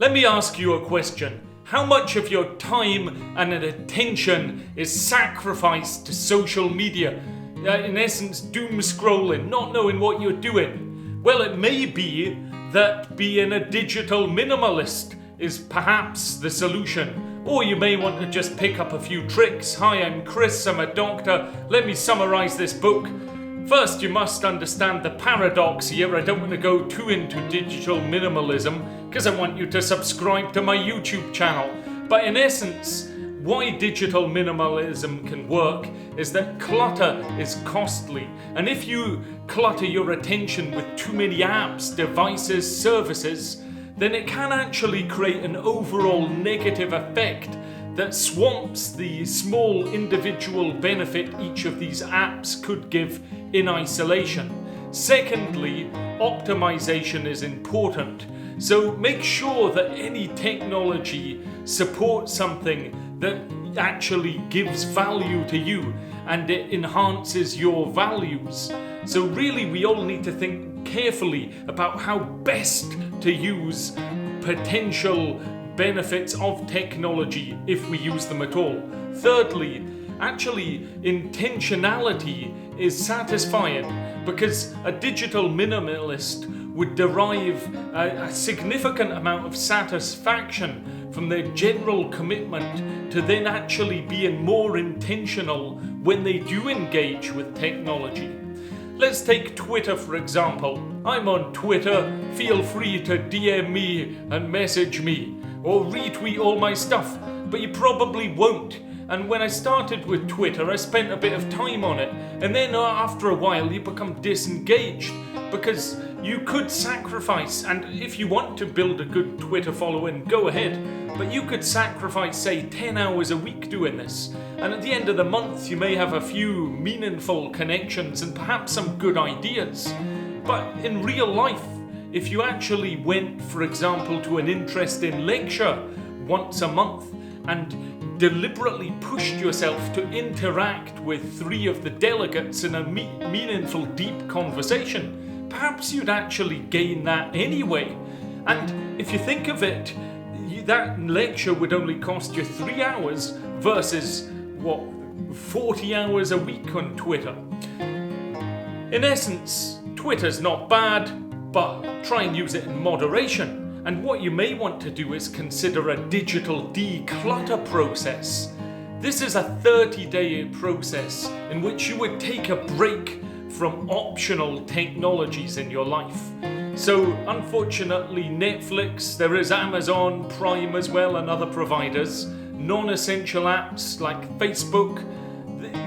Let me ask you a question. How much of your time and attention is sacrificed to social media? In essence, doom scrolling, not knowing what you're doing. Well, it may be that being a digital minimalist is perhaps the solution. Or you may want to just pick up a few tricks. Hi, I'm Chris, I'm a doctor. Let me summarize this book. First, you must understand the paradox here. I don't want to go too into digital minimalism because I want you to subscribe to my YouTube channel. But in essence, why digital minimalism can work is that clutter is costly. And if you clutter your attention with too many apps, devices, services, then it can actually create an overall negative effect that swamps the small individual benefit each of these apps could give in isolation. Secondly, optimization is important. So make sure that any technology supports something that actually gives value to you and it enhances your values. So really we all need to think carefully about how best to use potential benefits of technology if we use them at all. Thirdly, actually intentionality is satisfying because a digital minimalist would derive a significant amount of satisfaction from their general commitment to then actually being more intentional when they do engage with technology. Let's take Twitter for example. I'm on Twitter, feel free to DM me and message me or retweet all my stuff, but you probably won't. And when I started with Twitter, I spent a bit of time on it, and then after a while you become disengaged because you could sacrifice, and if you want to build a good Twitter following, go ahead, but you could sacrifice, say, 10 hours a week doing this, and at the end of the month you may have a few meaningful connections and perhaps some good ideas. But in real life, if you actually went, for example, to an interesting lecture once a month and deliberately pushed yourself to interact with 3 of the delegates in a meaningful, deep conversation, perhaps you'd actually gain that anyway. And if you think of it, that lecture would only cost you 3 hours versus, 40 hours a week on Twitter. In essence, Twitter's not bad, but try and use it in moderation. And what you may want to do is consider a digital declutter process. This is a 30-day process in which you would take a break from optional technologies in your life. So unfortunately Netflix, there is Amazon Prime as well and other providers, non-essential apps like Facebook,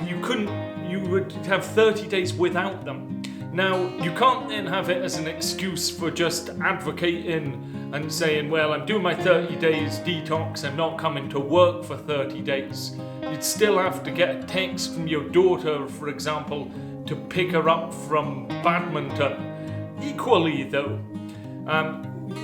you would have 30 days without them. Now, you can't then have it as an excuse for just advocating and saying, well, I'm doing my 30 days detox, I'm not coming to work for 30 days. You'd still have to get a text from your daughter, for example, to pick her up from badminton. Equally, though,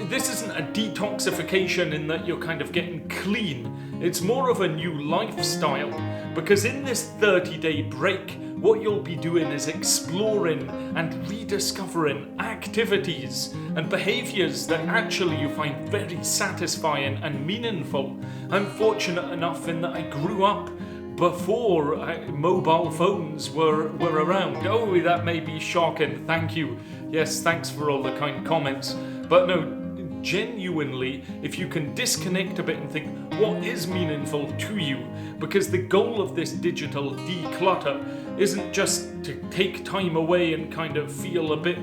this isn't a detoxification in that you're kind of getting clean. It's more of a new lifestyle, because in this 30-day break, what you'll be doing is exploring and rediscovering activities and behaviors that actually you find very satisfying and meaningful. I'm fortunate enough in that I grew up before mobile phones were around. Oh, that may be shocking. Thank you. Yes, thanks for all the kind comments. But no, genuinely, if you can disconnect a bit and think what is meaningful to you, because the goal of this digital declutter isn't just to take time away and kind of feel a bit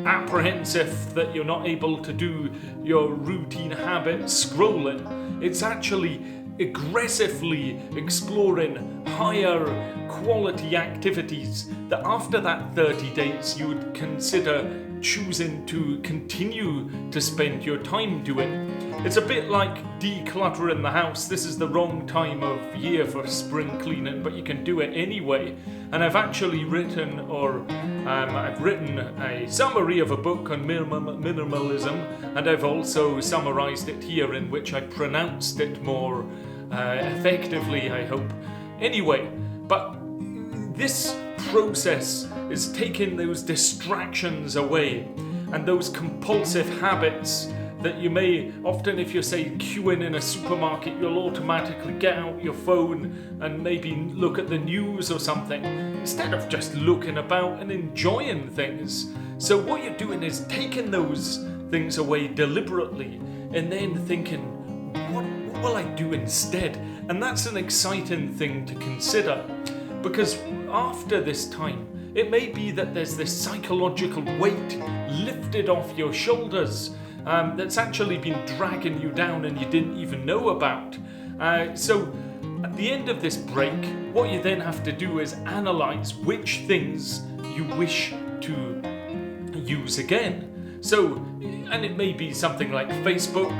apprehensive that you're not able to do your routine habit scrolling. It's actually aggressively exploring higher quality activities that after that 30 days you would consider choosing to continue to spend your time doing. It's a bit like decluttering the house. This is the wrong time of year for spring cleaning, but you can do it anyway. And I've actually written, I've written a summary of a book on minimalism, and I've also summarized it here in which I pronounced it more effectively, I hope. Anyway, but this process is taking those distractions away and those compulsive habits that you may often, if you're say queuing in a supermarket, you'll automatically get out your phone and maybe look at the news or something instead of just looking about and enjoying things. So what you're doing is taking those things away deliberately and then thinking, what will I do instead? And that's an exciting thing to consider, because after this time, it may be that there's this psychological weight lifted off your shoulders that's actually been dragging you down and you didn't even know about. So at the end of this break, what you then have to do is analyze which things you wish to use again. So, and it may be something like Facebook.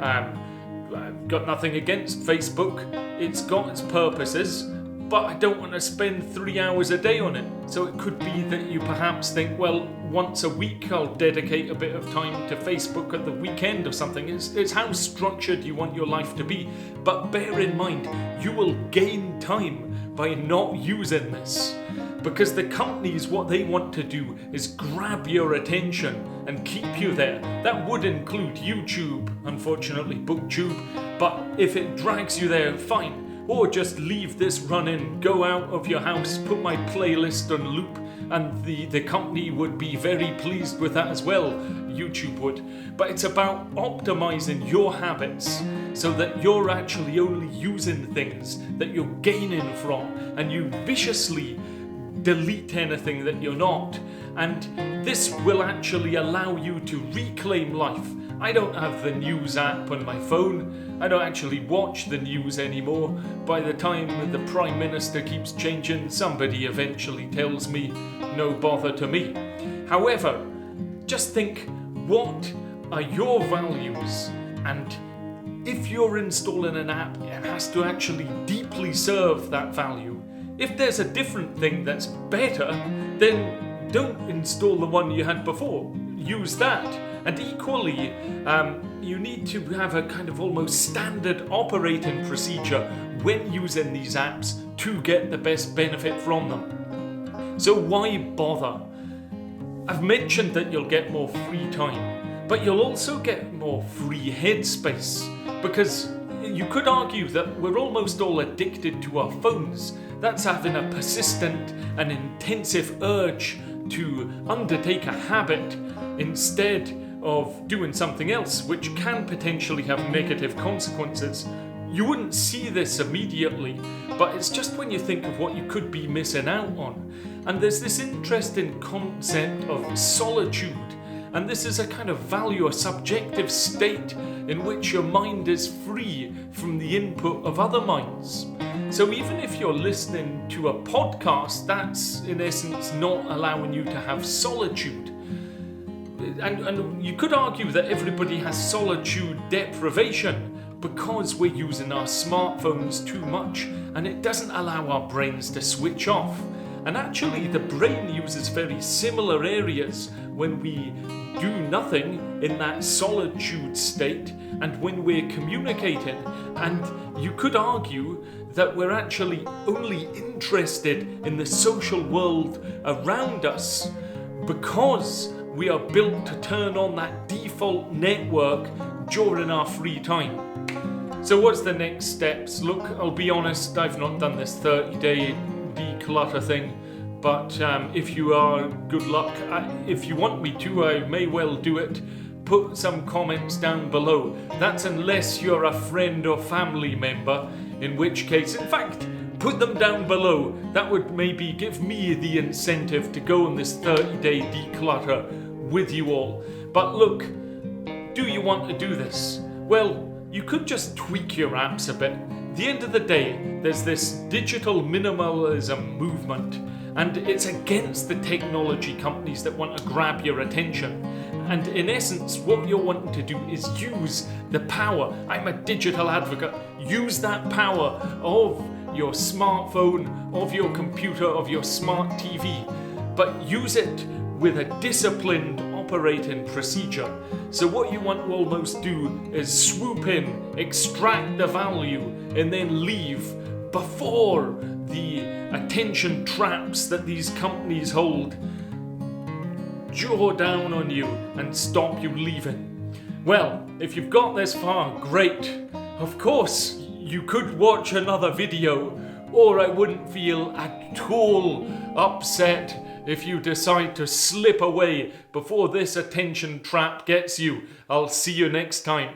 I've got nothing against Facebook. It's got its purposes, but I don't want to spend 3 hours a day on it. So it could be that you perhaps think, well, once a week I'll dedicate a bit of time to Facebook at the weekend or something. It's how structured you want your life to be. But bear in mind, you will gain time by not using this. Because the companies, what they want to do is grab your attention and keep you there. That would include YouTube, unfortunately, BookTube. But if it drags you there, fine. Or just leave this running, go out of your house, put my playlist on loop, and the company would be very pleased with that as well. YouTube would. But it's about optimizing your habits so that you're actually only using things that you're gaining from, and you viciously delete anything that you're not. And this will actually allow you to reclaim life. I don't have the news app on my phone. I don't actually watch the news anymore. By the time the Prime Minister keeps changing, somebody eventually tells me, no bother to me. However, just think, what are your values? And if you're installing an app, it has to actually deeply serve that value. If there's a different thing that's better, then don't install the one you had before. Use that. And equally, you need to have a kind of almost standard operating procedure when using these apps to get the best benefit from them. So why bother? I've mentioned that you'll get more free time, but you'll also get more free headspace, because you could argue that we're almost all addicted to our phones. That's having a persistent and intensive urge to undertake a habit instead of doing something else, which can potentially have negative consequences. You wouldn't see this immediately, but it's just when you think of what you could be missing out on. And there's this interesting concept of solitude, and this is a kind of value, a subjective state in which your mind is free from the input of other minds. So even if you're listening to a podcast, that's in essence not allowing you to have solitude. And you could argue that everybody has solitude deprivation because we're using our smartphones too much, and it doesn't allow our brains to switch off. And actually the brain uses very similar areas when we do nothing in that solitude state and when we're communicating. And you could argue that we're actually only interested in the social world around us because we are built to turn on that default network during our free time. So what's the next steps? Look, I'll be honest, I've not done this 30-day declutter thing, but if you are, good luck. If you want me to, I may well do it. Put some comments down below. That's unless you're a friend or family member, in which case, in fact, put them down below. That would maybe give me the incentive to go on this 30-day declutter with you all. But look, do you want to do this? Well, you could just tweak your apps a bit. At the end of the day, there's this digital minimalism movement, and it's against the technology companies that want to grab your attention. And in essence, what you're wanting to do is use the power. I'm a digital advocate. Use that power of your smartphone, of your computer, of your smart TV, but use it with a disciplined operating procedure. So what you want to almost do is swoop in, extract the value, and then leave before the attention traps that these companies hold jaw down on you and stop you leaving. Well, if you've got this far, great. Of course, you could watch another video, or I wouldn't feel at all upset if you decide to slip away before this attention trap gets you. I'll see you next time.